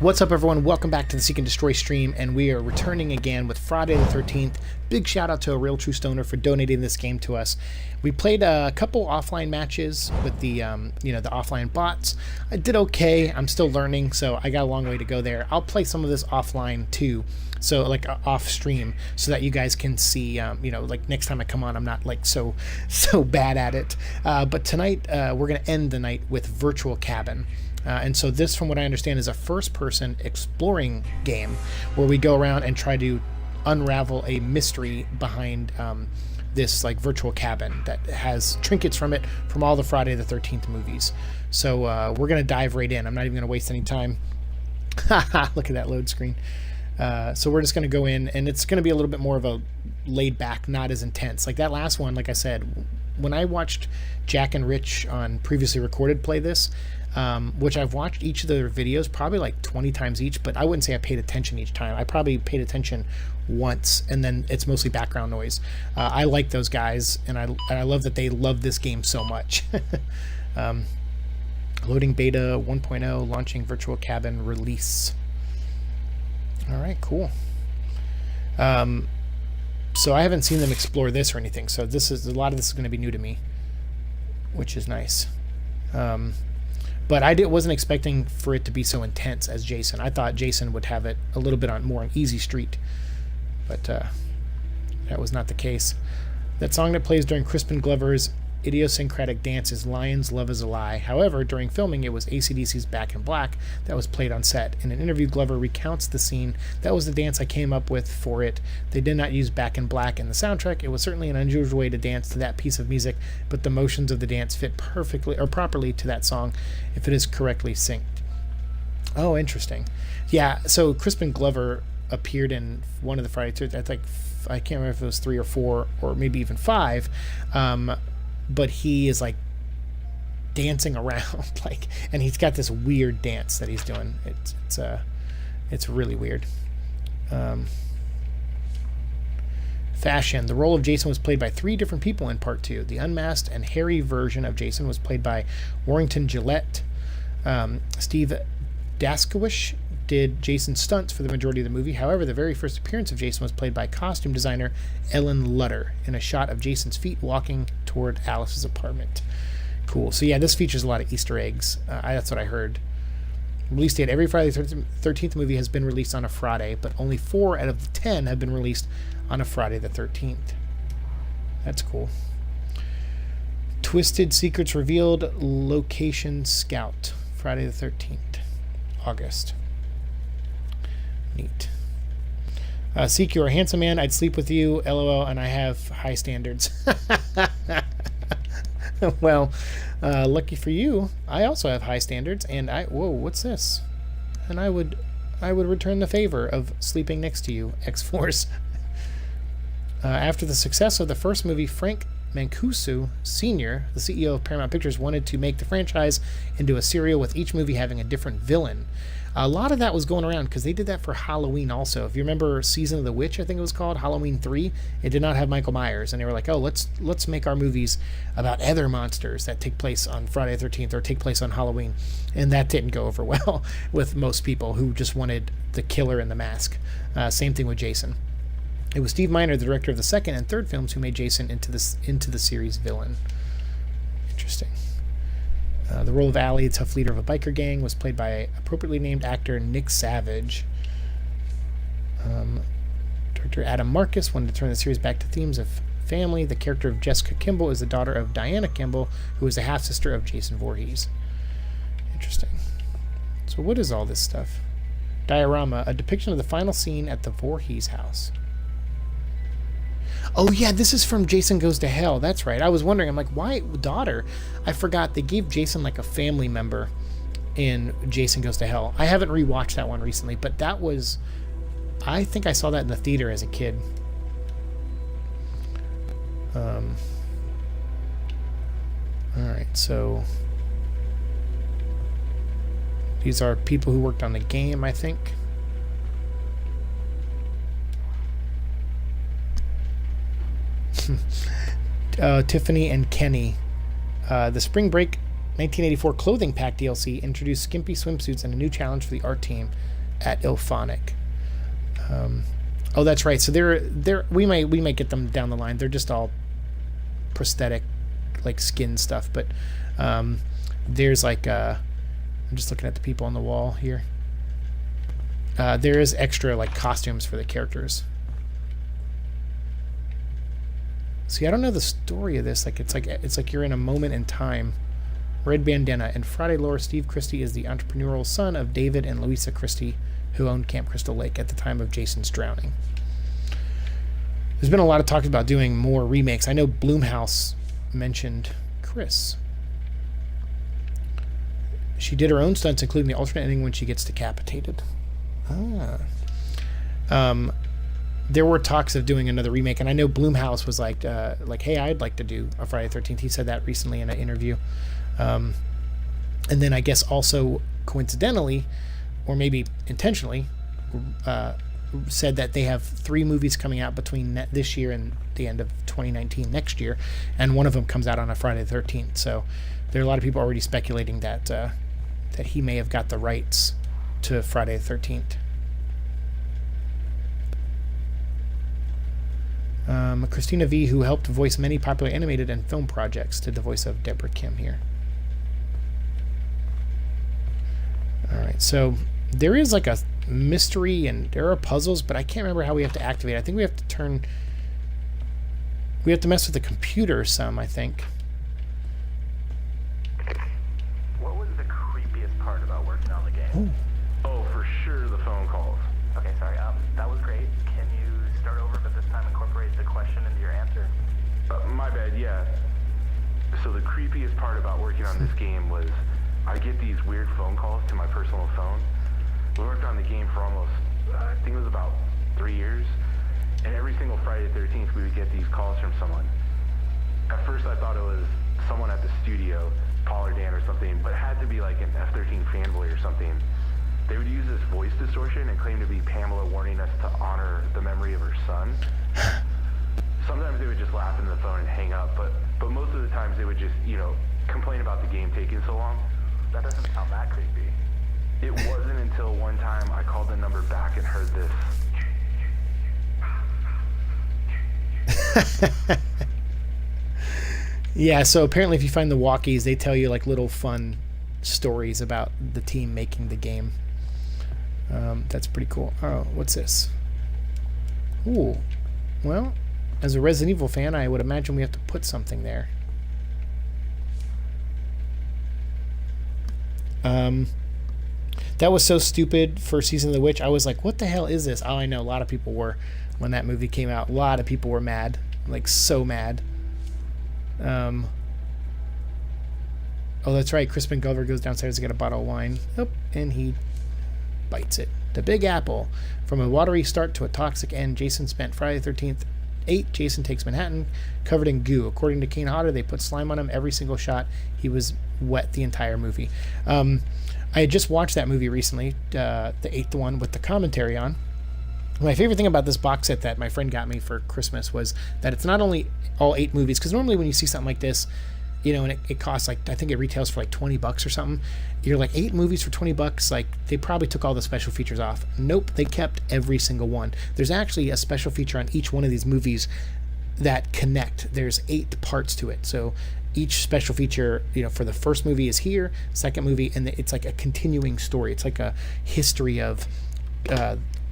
What's up, everyone? Welcome back to the Seek and Destroy stream, and we are returning again with Friday the 13th. Big shout out to a Real True Stoner for donating this game to us. We played a couple offline matches with the the offline bots. I did okay. I'm still learning, so I got a long way to go there. I'll play some of this offline too, so like off stream, so that you guys can see. Like next time I come on, I'm not like so bad at it. But tonight we're gonna end the night with Virtual Cabin. And so this, from what I understand, is a first-person exploring game where we go around and try to unravel a mystery behind this like virtual cabin that has trinkets from it from all the Friday the 13th movies. So we're going to dive right in. I'm not even going to waste any time. Look at that load screen. So we're just going to go in, and it's going to be a little bit more of a laid-back, not as intense. Like that last one, like I said, when I watched Jack and Rich on Previously Recorded play this, which I've watched each of their videos probably like 20 times each, but I wouldn't say I paid attention each time. I probably paid attention once, and then it's mostly background noise. I like those guys, and I love that they love this game so much. Loading beta 1.0, launching Virtual Cabin release. All right, cool. So I haven't seen them explore this or anything, so a lot of this is going to be new to me, which is nice. But I wasn't expecting for it to be so intense as Jason. I thought Jason would have it a little bit more on easy street, but that was not the case. That song that plays during Crispin Glover's idiosyncratic dance is Lion's Love is a Lie. However, during filming, it was AC/DC's Back in Black that was played on set. In an interview, Glover recounts the scene. That was the dance I came up with for it. They did not use Back in Black in the soundtrack. It was certainly an unusual way to dance to that piece of music, but the motions of the dance fit perfectly or properly to that song if it is correctly synced. Oh, interesting. Yeah, so Crispin Glover appeared in one of the Friday 13th, I can't remember if it was 3 or 4 or maybe even 5, but he is like dancing around, like, and he's got this weird dance that he's doing. It's really weird. Fashion. The role of Jason was played by 3 different people in part 2. The unmasked and hairy version of Jason was played by Warrington Gillette. Steve Daskowich did Jason's stunts for the majority of the movie. However, the very first appearance of Jason was played by costume designer Ellen Lutter in a shot of Jason's feet walking toward Alice's apartment. Cool. So yeah, this features a lot of Easter eggs. That's what I heard. Release date: every Friday the 13th movie has been released on a Friday, but only 4 out of the 10 have been released on a Friday the 13th. That's cool. Twisted Secrets revealed. Location Scout. Friday the 13th. August. Neat. Seek, you're a handsome man. I'd sleep with you. LOL. And I have high standards. Well, lucky for you, I also have high standards. And whoa, what's this? And I would return the favor of sleeping next to you, X-Force. After the success of the first movie, Frank Mancuso Sr., the CEO of Paramount Pictures, wanted to make the franchise into a serial with each movie having a different villain. A lot of that was going around because they did that for Halloween also. If you remember Season of the Witch, I think it was called, Halloween 3, it did not have Michael Myers. And they were like, oh, let's make our movies about other monsters that take place on Friday the 13th or take place on Halloween. And that didn't go over well with most people who just wanted the killer in the mask. Same thing with Jason. It was Steve Miner, the director of the second and third films, who made Jason into the series villain. Interesting. The role of Allie, the tough leader of a biker gang, was played by appropriately named actor Nick Savage. Director Adam Marcus wanted to turn the series back to themes of family. The character of Jessica Kimball is the daughter of Diana Kimball, who is the half-sister of Jason Voorhees. Interesting. So what is all this stuff? Diorama, a depiction of the final scene at the Voorhees house. Oh yeah, this is from Jason Goes to Hell. That's right. I was wondering, I'm like, why daughter? I forgot they gave Jason like a family member in Jason Goes to Hell. I haven't rewatched that one recently, but that was, I think I saw that in the theater as a kid. Alright, so these are people who worked on the game, I think. Tiffany and Kenny. The spring break 1984 clothing pack DLC introduced skimpy swimsuits and a new challenge for the art team at Ilphonic. Oh, that's right. So we might get them down the line. They're just all prosthetic, like skin stuff. But there's like I'm just looking at the people on the wall here. There is extra like costumes for the characters. See, I don't know the story of this. Like it's like you're in a moment in time. Red bandana. In Friday lore, Steve Christie is the entrepreneurial son of David and Louisa Christie, who owned Camp Crystal Lake at the time of Jason's drowning. There's been a lot of talk about doing more remakes. I know Blumhouse mentioned Chris. She did her own stunts, including the alternate ending when she gets decapitated. There were talks of doing another remake, and I know Blumhouse was like, hey, I'd like to do a Friday the 13th. He said that recently in an interview. And then I guess also coincidentally, or maybe intentionally, said that they have 3 movies coming out between this year and the end of 2019 next year, and one of them comes out on a Friday the 13th. So there are a lot of people already speculating that that he may have got the rights to Friday the 13th. Christina V., who helped voice many popular animated and film projects, did the voice of Deborah Kim here. Alright, so there is like a mystery and there are puzzles, but I can't remember how we have to activate. I think we have to mess with the computer some, I think. What was the creepiest part about working on the game? Ooh. Oh, for sure the phone calls. Okay, sorry. That was great. Can you start over, but this time incorporate the question into your answer? My bad, yeah. So the creepiest part about working on this game was I get these weird phone calls to my personal phone. We worked on the game for almost, I think it was about 3 years. And every single Friday the 13th, we would get these calls from someone. At first, I thought it was someone at the studio, Paul or Dan or something, but it had to be like an F-13 fanboy or something. They would use this voice distortion and claim to be Pamela warning us to honor the memory of her son. Sometimes they would just laugh into the phone and hang up, but most of the times they would just, complain about the game taking so long. That doesn't sound that creepy. It wasn't until one time I called the number back and heard this. Yeah, so apparently if you find the walkies, they tell you like little fun stories about the team making the game. That's pretty cool. Oh, what's this? Ooh. Well, as a Resident Evil fan, I would imagine we have to put something there. That was so stupid for Season of the Witch. I was like, what the hell is this? Oh, I know. A lot of people were when that movie came out. A lot of people were mad. Like, so mad. Oh, that's right. Crispin Glover goes downstairs to get a bottle of wine. Oh, and he bites it. The Big Apple. From a watery start to a toxic end, Jason spent Friday the 13th 8. Jason takes Manhattan covered in goo. According to Kane Hodder, they put slime on him every single shot. He was wet the entire movie. I had just watched that movie recently, the 8th one, with the commentary on. My favorite thing about this box set that my friend got me for Christmas was that it's not only all 8 movies, because normally when you see something like this, and it costs like, I think it retails for like $20 or something. You're like, 8 movies for $20, like they probably took all the special features off. Nope, they kept every single one. There's actually a special feature on each one of these movies that connect. There's 8 parts to it. So each special feature, for the first movie is here, second movie, and it's like a continuing story. It's like a history of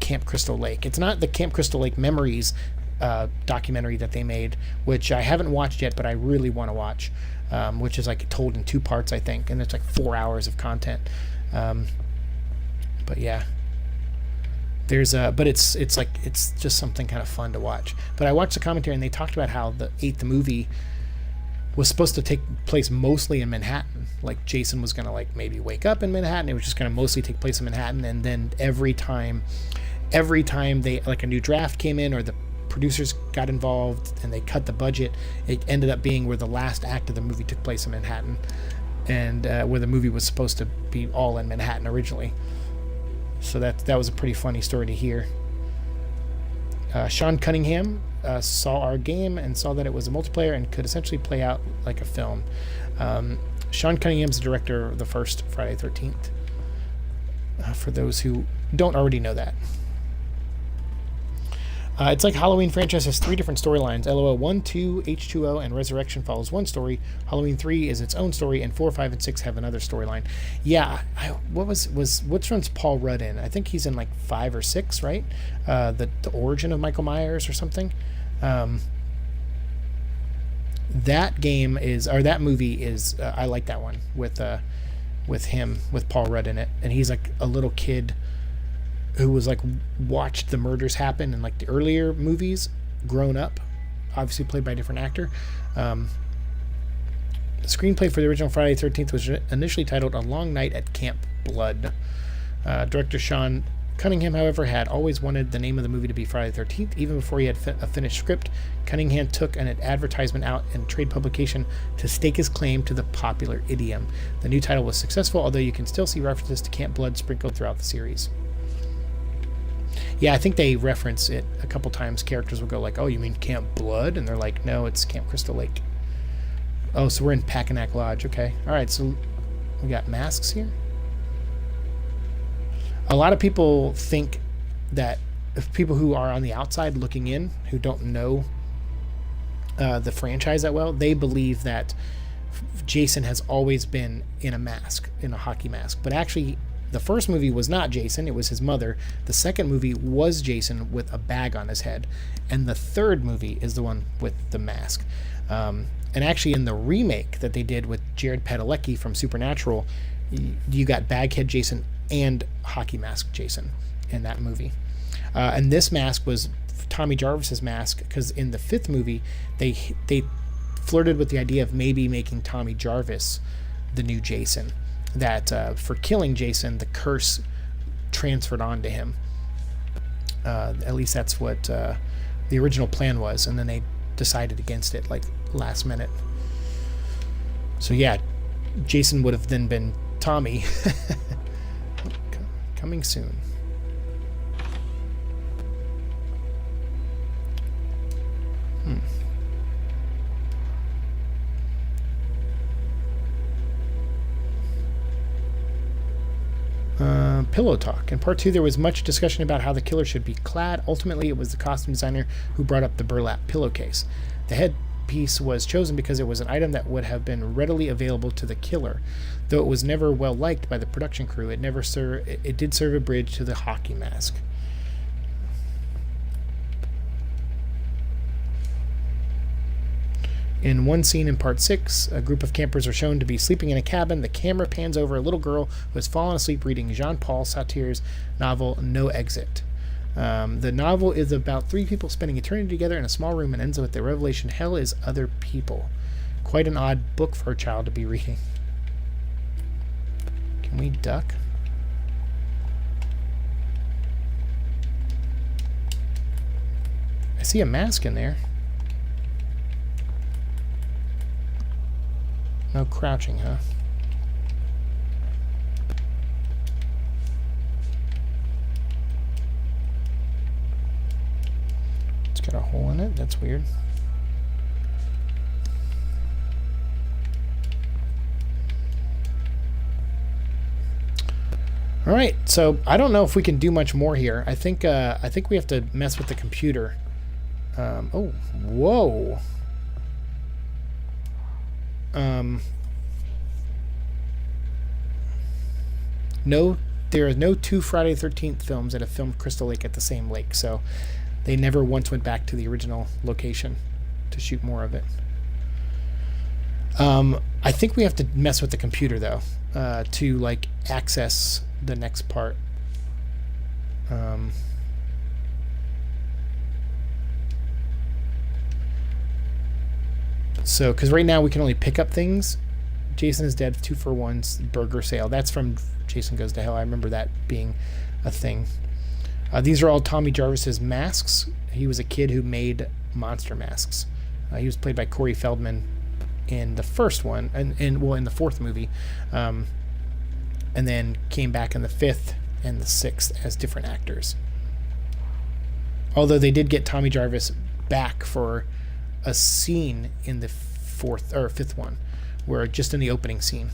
Camp Crystal Lake. It's not the Camp Crystal Lake Memories documentary that they made, which I haven't watched yet, but I really want to watch, which is like told in 2 parts, I think, and it's like 4 hours of content. But yeah, there's but it's just something kind of fun to watch. But I watched the commentary and they talked about how the 8th movie was supposed to take place mostly in Manhattan. Like Jason was gonna like maybe wake up in Manhattan. It was just gonna mostly take place in Manhattan, and then every time they like a new draft came in or the producers got involved and they cut the budget, it ended up being where the last act of the movie took place in Manhattan, and where the movie was supposed to be all in Manhattan originally. So that was a pretty funny story to hear. Sean Cunningham saw our game and saw that it was a multiplayer and could essentially play out like a film. Sean Cunningham's the director of the first Friday 13th. For those who don't already know that. It's like Halloween franchise has 3 different storylines. LOL 1, 2, H2O, and Resurrection follows one story. Halloween 3 is its own story, and 4, 5, and 6 have another storyline. Yeah, which one's Paul Rudd in? I think he's in like 5 or 6, right? The origin of Michael Myers or something. That movie is I like that one with Paul Rudd in it, and he's like a little kid who was like watched the murders happen in like the earlier movies, grown up, obviously played by a different actor. The screenplay for the original Friday the 13th was initially titled A Long Night at Camp Blood. Director Sean Cunningham, however, had always wanted the name of the movie to be Friday the 13th. Even before he had a finished script, Cunningham took an advertisement out in trade publication to stake his claim to the popular idiom. The new title was successful, although you can still see references to Camp Blood sprinkled throughout the series. Yeah, I think they reference it a couple times. Characters will go like, oh, you mean Camp Blood? And they're like, no, it's Camp Crystal Lake. Oh, so we're in Packanack Lodge. Okay. All right, so we got masks here. A lot of people think that if people who are on the outside looking in, who don't know the franchise that well, they believe that Jason has always been in a mask, in a hockey mask. But actually, the first movie was not Jason, it was his mother. The second movie was Jason with a bag on his head. And the third movie is the one with the mask. And actually in the remake that they did with Jared Padalecki from Supernatural, you got Baghead Jason and Hockey Mask Jason in that movie. And this mask was Tommy Jarvis's mask, because in the 5th movie, they flirted with the idea of maybe making Tommy Jarvis the new Jason. That for killing Jason, the curse transferred onto him. At least that's what the original plan was, and then they decided against it like last minute. So yeah, Jason would have then been Tommy. Coming soon. Pillow talk. In part 2, there was much discussion about how the killer should be clad. Ultimately, it was the costume designer who brought up the burlap pillowcase. The headpiece was chosen because it was an item that would have been readily available to the killer. Though it was never well liked by the production crew, it did serve a bridge to the hockey mask. In one scene in part 6, a group of campers are shown to be sleeping in a cabin. The camera pans over a little girl who has fallen asleep reading Jean-Paul Sartre's novel No Exit. The novel is about 3 people spending eternity together in a small room and ends with the revelation hell is other people. Quite an odd book for a child to be reading. Can we duck? I see a mask in there. No crouching, huh? It's got a hole in it. That's weird. All right, so I don't know if we can do much more here. I think we have to mess with the computer. Oh, whoa. No, there are no 2 Friday the 13th films that have filmed Crystal Lake at the same lake, so they never once went back to the original location to shoot more of it. I think we have to mess with the computer though, to like access the next part. So, because right now we can only pick up things. Jason is Dead 2 for 1's burger sale. That's from Jason Goes to Hell. I remember that being a thing. These are all Tommy Jarvis's masks. He was a kid who made monster masks. He was played by Corey Feldman in the first one, and in the 4th movie, and then came back in the 5th and the 6th as different actors. Although they did get Tommy Jarvis back for a scene in the 4th or 5th one, where just in the opening scene,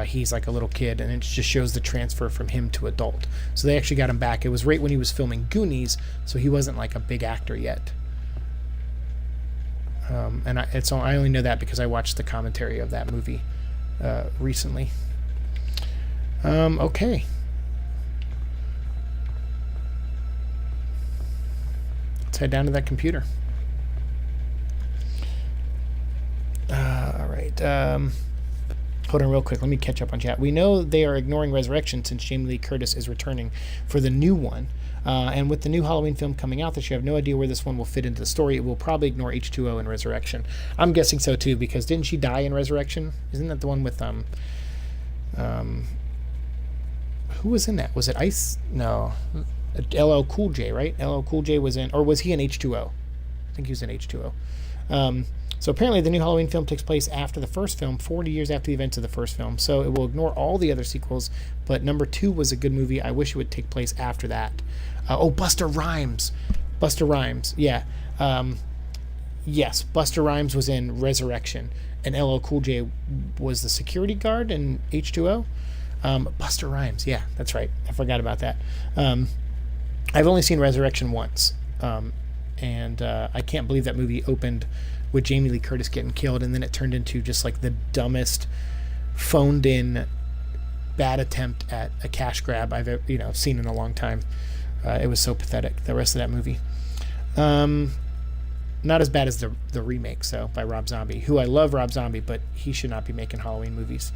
he's like a little kid, and it just shows the transfer from him to adult. So they actually got him back. It was right when he was filming Goonies, so he wasn't like a big actor yet. And I only know that because I watched the commentary of that movie recently. Okay. Let's head down to that computer. All right. Hold on real quick. Let me catch up on chat. We know they are ignoring Resurrection since Jamie Lee Curtis is returning for the new one. And with the new Halloween film coming out this year, I have no idea where this one will fit into the story. It will probably ignore H2O and Resurrection. I'm guessing so too, because didn't she die in Resurrection? Isn't that the one with who was in that? Was it Ice? No. LL Cool J, right? LL Cool J was in, or was he in H2O? I think he was in H2O. So apparently the new Halloween film takes place after the first film, 40 years after the events of the first film. So it will ignore all the other sequels, but number 2 was a good movie. I wish it would take place after that. Busta Rhymes. Busta Rhymes, yeah. Yes, Busta Rhymes was in Resurrection, and LL Cool J was the security guard in H2O. Busta Rhymes, yeah, that's right. I forgot about that. I've only seen Resurrection once, and I can't believe that movie opened with Jamie Lee Curtis getting killed, and then it turned into just like the dumbest, phoned-in, bad attempt at a cash grab I've seen in a long time. It was so pathetic. The rest of that movie, not as bad as the remake, by Rob Zombie, who I love Rob Zombie, but he should not be making Halloween movies.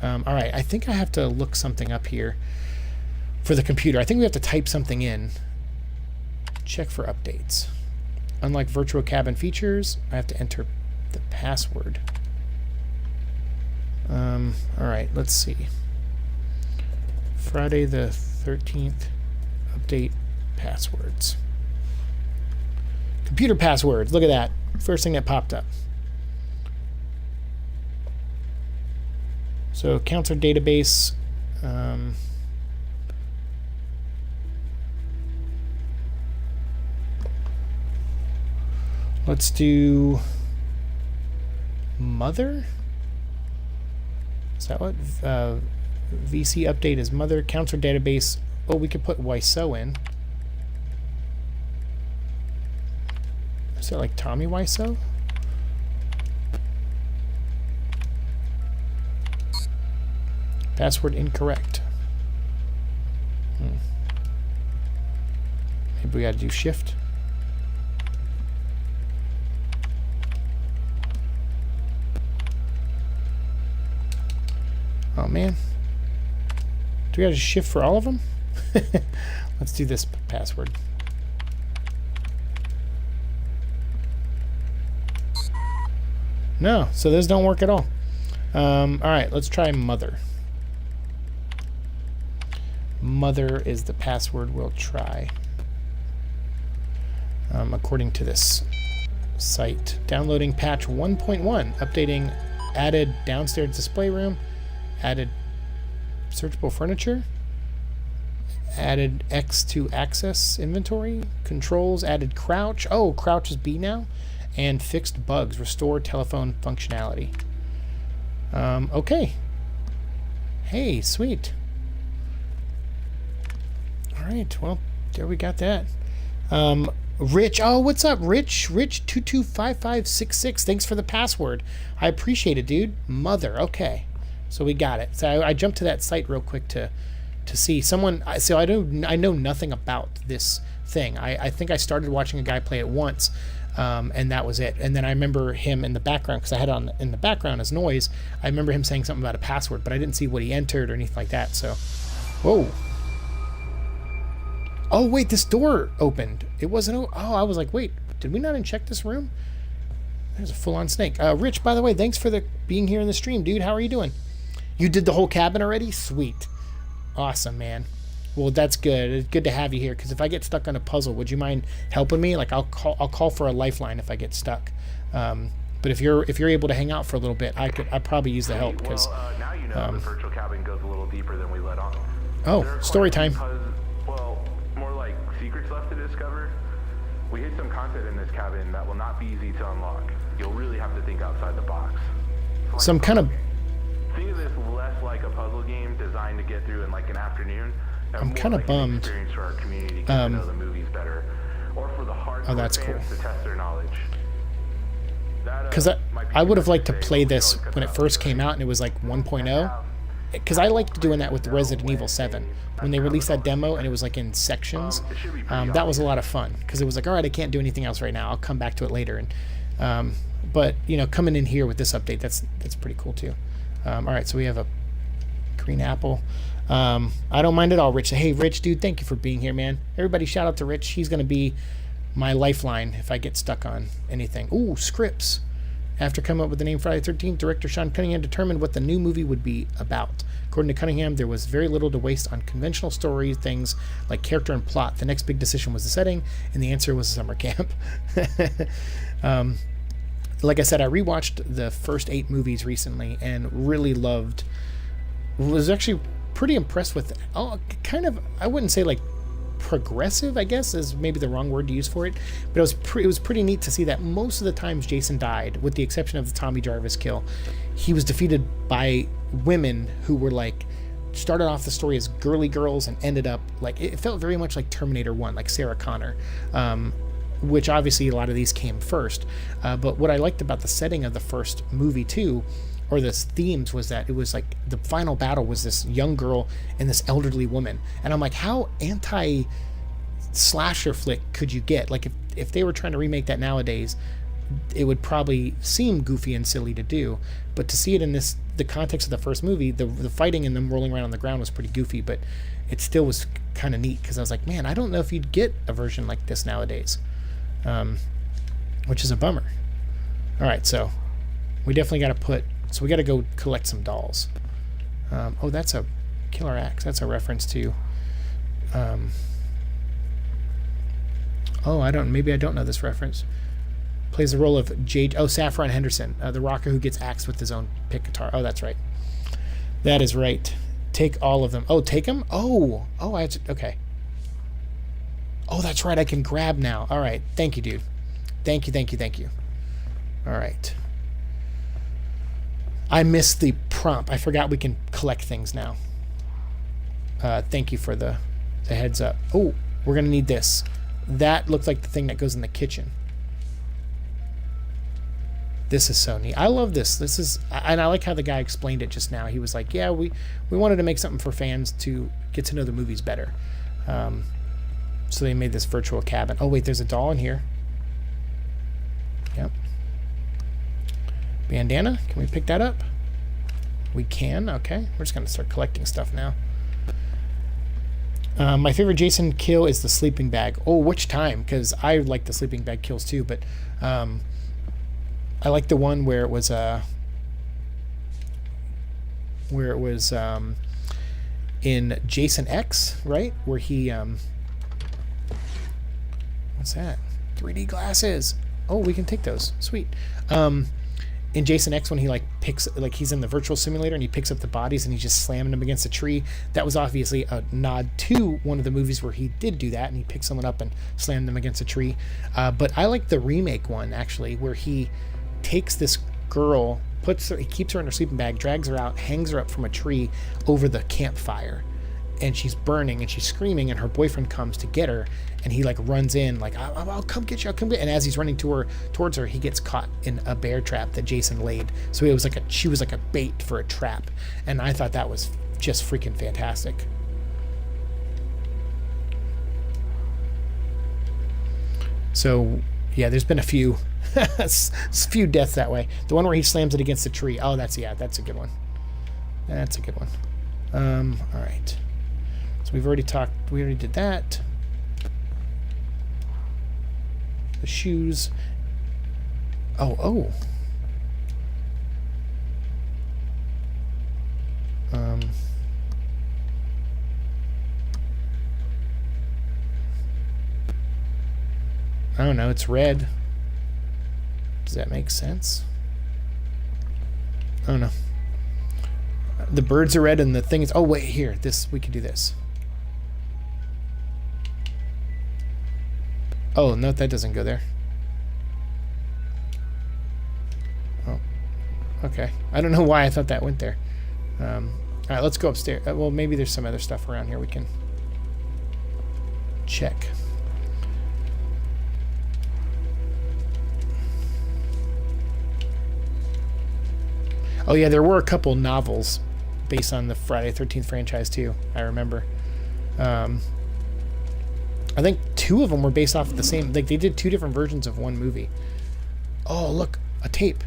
All right, I think I have to look something up here for the computer. I think we have to type something in. Check for updates. Unlike virtual cabin features, I have to enter the password. All right, let's see. Friday the 13th, update passwords. Computer passwords, look at that. First thing that popped up. So counselor database. Let's do mother. Is that what VC update is? Mother counselor database. Oh, we could put Wiseau in. Is that like Tommy Wiseau? Password incorrect. Maybe we got to do shift. Oh man. Do we got to shift for all of them? Let's do this password. No, so those don't work at all. All right, let's try mother. Mother is the password we'll try. According to this site. Downloading patch 1.1. Updating added downstairs display room. Added searchable furniture. Added X to access inventory. Controls. Added crouch. Oh, crouch is B now. And fixed bugs. Restore telephone functionality. Okay. Hey, sweet. Alright, well, there we got that. Rich, oh, what's up, Rich? Rich225566, thanks for the password. I appreciate it, dude. Mother, okay. So we got it. So I jumped to that site real quick to see someone. So I know nothing about this thing. I think I started watching a guy play it once, and that was it. And then I remember him in the background, because I had it on in the background as noise. I remember him saying something about a password, but I didn't see what he entered or anything like that. So, whoa. Oh, wait, this door opened. It wasn't... Oh, I was like, wait, did we not uncheck this room? There's a full-on snake. Rich, by the way, thanks for being here in the stream, dude. How are you doing? You did the whole cabin already? Sweet. Awesome, man. Well, that's good. It's good to have you here, because if I get stuck on a puzzle, would you mind helping me? Like, I'll call for a lifeline if I get stuck. But if you're able to hang out for a little bit, I'd probably use the help, because... Well, now you know the virtual cabin goes a little deeper than we let on. Oh, story time. Secrets left to discover. We hid some content in this cabin that will not be easy to unlock. You'll really have to think outside the box. like So I'm a kind of... puzzle game. Think of this less like a puzzle game designed to get through in like an afternoon. I'm kind of bummed. Experience for our community to get to know the movies better, or for the hardcore that's fans cool. to test their knowledge. Because I would have liked to play this when it first came out and it was like 1.0. Because I liked doing that with the Resident Evil 7. When they released that demo and it was like in sections, that was a lot of fun. Because it was like, all right, I can't do anything else right now. I'll come back to it later. And but, you know, coming in here with this update, that's pretty cool too. All right, so we have a green apple. I don't mind at all, Rich. Hey, Rich, dude, thank you for being here, man. Everybody shout out to Rich. He's going to be my lifeline if I get stuck on anything. Ooh, scripts. After coming up with the name Friday the 13th, director Sean Cunningham determined what the new movie would be about. According to Cunningham, there was very little to waste on conventional story things like character and plot. The next big decision was the setting, and the answer was summer camp. Like I said, I rewatched the first 8 movies recently and really was actually pretty impressed with, kind of, I wouldn't say like progressive, I guess is maybe the wrong word to use for it, but it was pretty neat to see that most of the times Jason died, with the exception of the Tommy Jarvis kill, he was defeated by women who were like, started off the story as girly girls and ended up like, it felt very much like Terminator 1, like Sarah Connor, which obviously a lot of these came first, but what I liked about the setting of the first movie too, or the themes, was that it was like the final battle was this young girl and this elderly woman, and I'm like, how anti-slasher flick could you get? Like if they were trying to remake that nowadays, it would probably seem goofy and silly to do, but to see it in the context of the first movie, the fighting and them rolling around on the ground was pretty goofy, but it still was kind of neat, because I was like, man, I don't know if you'd get a version like this nowadays, which is a bummer. All right, so we definitely got to so we got to go collect some dolls. Oh, that's a Killer Axe. That's a reference to... maybe I don't know this reference. Plays the role of Saffron Henderson, the rocker who gets axed with his own pick guitar. Oh, that's right. That is right. Take all of them. Oh, take them? Okay. Oh, that's right. I can grab now. All right. Thank you, dude. Thank you. All right. I missed the prompt. I forgot we can collect things now. Thank you for the heads up. Oh, we're going to need this. That looked like the thing that goes in the kitchen. This is so neat. I love this. And I like how the guy explained it just now. He was like, yeah, we wanted to make something for fans to get to know the movies better. So they made this virtual cabin. Oh, wait, there's a doll in here. Yep. Bandana, can we pick that up? We can, okay. We're just going to start collecting stuff now. My favorite Jason kill is the sleeping bag. Oh, which time? Because I like the sleeping bag kills too, but I like the one where it was in Jason X, right? Where he what's that? 3D glasses. Oh, we can take those. Sweet. In Jason X, when he he's in the virtual simulator and he picks up the bodies and he's just slamming them against a tree, that was obviously a nod to one of the movies where he did do that and he picked someone up and slammed them against a tree. But I like the remake one, actually, where he takes this girl, he keeps her in her sleeping bag, drags her out, hangs her up from a tree over the campfire, and she's burning and she's screaming, and her boyfriend comes to get her, and he like runs in like, I'll come get you, and as he's running towards her, he gets caught in a bear trap that Jason laid. So it was like she was like a bait for a trap, and I thought that was just freaking fantastic. So yeah, there's been a few deaths that way. The one where he slams it against the tree. Oh, that's a good one. That's a good one. All right. So we already did that. The shoes. Oh. I don't know, it's red. Does that make sense? I don't know. The birds are red and the thing is... Oh, wait, here. We can do this. Oh, no, that doesn't go there. Oh. Okay. I don't know why I thought that went there. All right, let's go upstairs. Well, maybe there's some other stuff around here we can check. Oh yeah, there were a couple novels based on the Friday the 13th franchise too. I remember. I think 2 of them were based off of the same. Like they did 2 different versions of one movie. Oh look, a tape.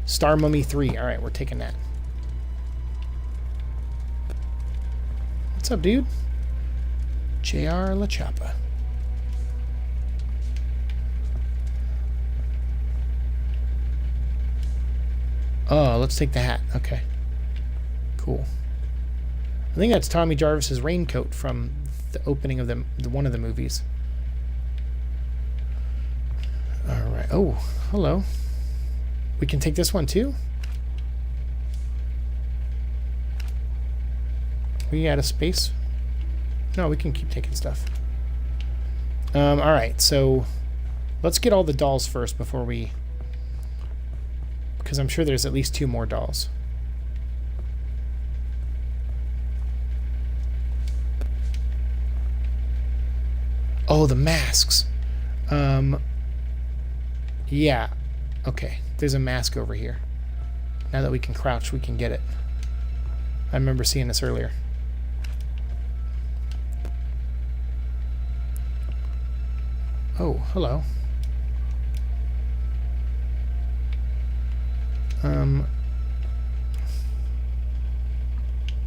Star Mummy 3. All right, we're taking that. What's up, dude? J.R. La Chapa. Oh, let's take the hat. Okay. Cool. I think that's Tommy Jarvis's raincoat from the opening of the one of the movies. All right. Oh, hello. We can take this one too? We out of space? No, we can keep taking stuff. All right. So let's get all the dolls first before we... Because I'm sure there's at least 2 more dolls. Oh, the masks. Yeah. Okay. There's a mask over here. Now that we can crouch, we can get it. I remember seeing this earlier. Oh, hello.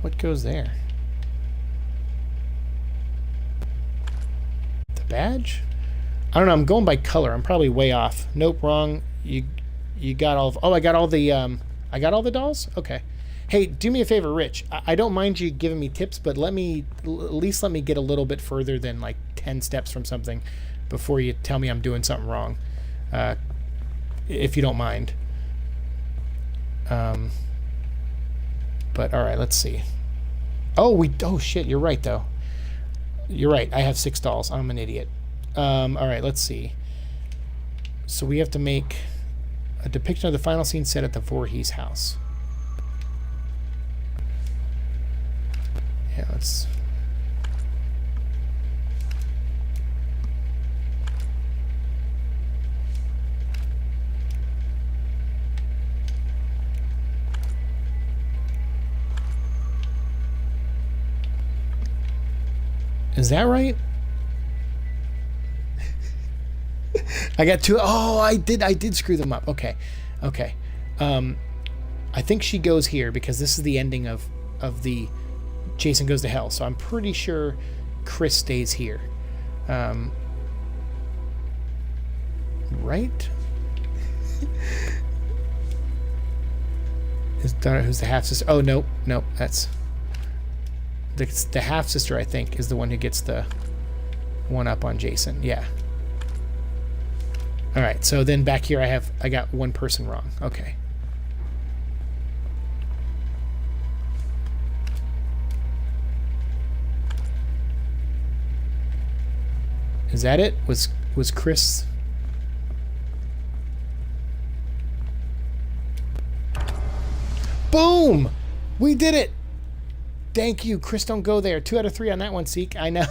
What goes there? The badge? I don't know, I'm going by color. I'm probably way off. Nope, wrong. You got all of... Oh, I got all the dolls? Okay. Hey, do me a favor, Rich. I don't mind you giving me tips, but at least let me get a little bit further than like 10 steps from something before you tell me I'm doing something wrong. If you don't mind. But all right, let's see. Oh shit, you're right though. You're right. I have 6 dolls. I'm an idiot. All right, let's see. So we have to make a depiction of the final scene set at the Voorhees house. Yeah, let's... Is that right? I got 2. Oh, I did screw them up. Okay. Okay. I think she goes here because this is the ending of the Jason Goes to Hell. So I'm pretty sure Chris stays here. Right? Who's the half sister? Oh, nope. That's the half sister, I think, is the one who gets the one up on Jason. Yeah. All right. So then back here, I got one person wrong. Okay. Is that it? Was Chris? Boom! We did it! Thank you. Chris, don't go there. 2 out of 3 on that one, Seek. I know.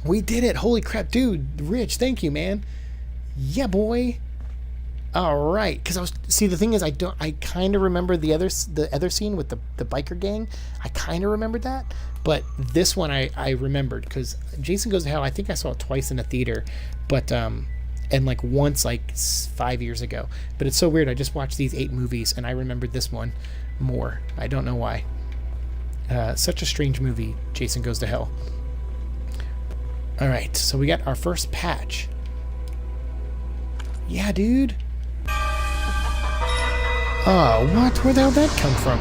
We did it. Holy crap. Dude, Rich, thank you, man. Yeah, boy. All right. Because the thing is, I kind of remember the other scene with the biker gang. I kind of remembered that. But this one I remembered because Jason Goes to Hell, I think I saw it twice in a theater. But, and like once like 5 years ago. But it's so weird. I just watched these 8 movies and I remembered this one more. I don't know why. Such a strange movie, Jason Goes to Hell. All right, so we got our first patch. Yeah, dude. Oh, what? Where the hell did that come from?